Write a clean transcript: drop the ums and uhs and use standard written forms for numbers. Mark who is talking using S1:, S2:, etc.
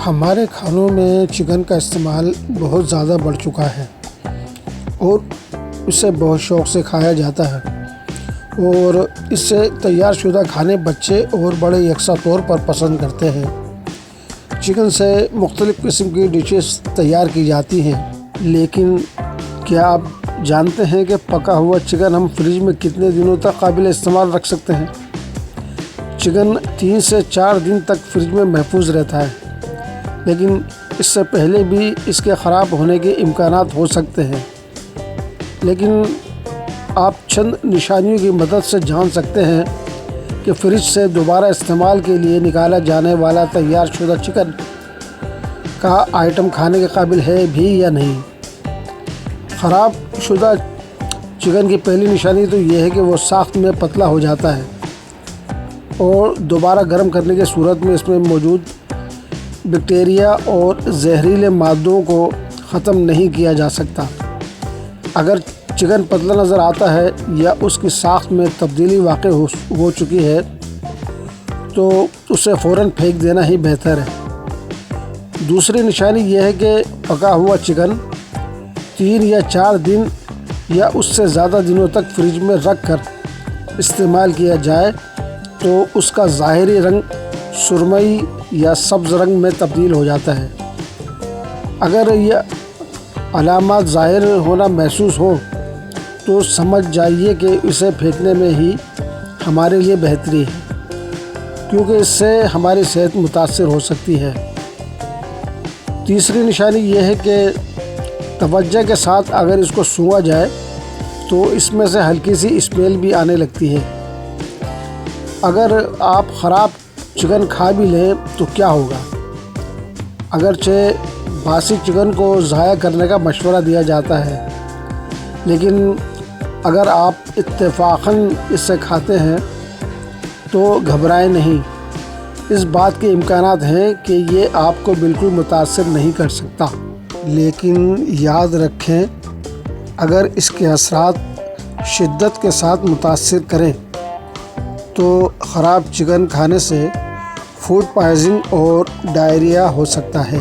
S1: ہمارے کھانوں میں چکن کا استعمال بہت زیادہ بڑھ چکا ہے اور اسے بہت شوق سے کھایا جاتا ہے، اور اس سے تیار شدہ کھانے بچے اور بڑے یکساں طور پر پسند کرتے ہیں۔ چکن سے مختلف قسم کی ڈشز تیار کی جاتی ہیں، لیکن کیا آپ جانتے ہیں کہ پکا ہوا چکن ہم فریج میں کتنے دنوں تک قابل استعمال رکھ سکتے ہیں؟ چکن 3 سے 4 دن تک فریج میں محفوظ رہتا ہے، لیکن اس سے پہلے بھی اس کے خراب ہونے کے امکانات ہو سکتے ہیں۔ لیکن آپ چند نشانیوں کی مدد سے جان سکتے ہیں کہ فریج سے دوبارہ استعمال کے لیے نکالا جانے والا تیار شدہ چکن کا آئٹم کھانے کے قابل ہے بھی یا نہیں۔ خراب شدہ چکن کی پہلی نشانی تو یہ ہے کہ وہ ساخت میں پتلا ہو جاتا ہے اور دوبارہ گرم کرنے کی صورت میں اس میں موجود بیکٹیریا اور زہریلے مادوں کو ختم نہیں کیا جا سکتا۔ اگر چکن پتلا نظر آتا ہے یا اس کی ساخت میں تبدیلی واقع ہو چکی ہے تو اسے فوراً پھینک دینا ہی بہتر ہے۔ دوسری نشانی یہ ہے کہ پکا ہوا چکن 3 یا 4 دن یا اس سے زیادہ دنوں تک فریج میں رکھ کر استعمال کیا جائے تو اس کا ظاہری رنگ سرمئی یا سبز رنگ میں تبدیل ہو جاتا ہے۔ اگر یہ علامات ظاہر ہونا محسوس ہو تو سمجھ جائیے کہ اسے پھینکنے میں ہی ہمارے لیے بہتری ہے، کیونکہ اس سے ہماری صحت متاثر ہو سکتی ہے۔ تیسری نشانی یہ ہے کہ توجہ کے ساتھ اگر اس کو سونگھا جائے تو اس میں سے ہلکی سی اسمیل بھی آنے لگتی ہے۔ اگر آپ خراب چکن کھا بھی لیں تو کیا ہوگا؟ اگرچہ باسی چکن کو ضائع کرنے کا مشورہ دیا جاتا ہے، لیکن اگر آپ اتفاقاً اس سے کھاتے ہیں تو گھبرائیں نہیں، اس بات کے امکانات ہیں کہ یہ آپ کو بالکل متاثر نہیں کر سکتا۔ لیکن یاد رکھیں، اگر اس کے اثرات شدت کے ساتھ متاثر کریں تو خراب چکن کھانے سے فوڈ پوائزنگ اور ڈائریا ہو سکتا ہے۔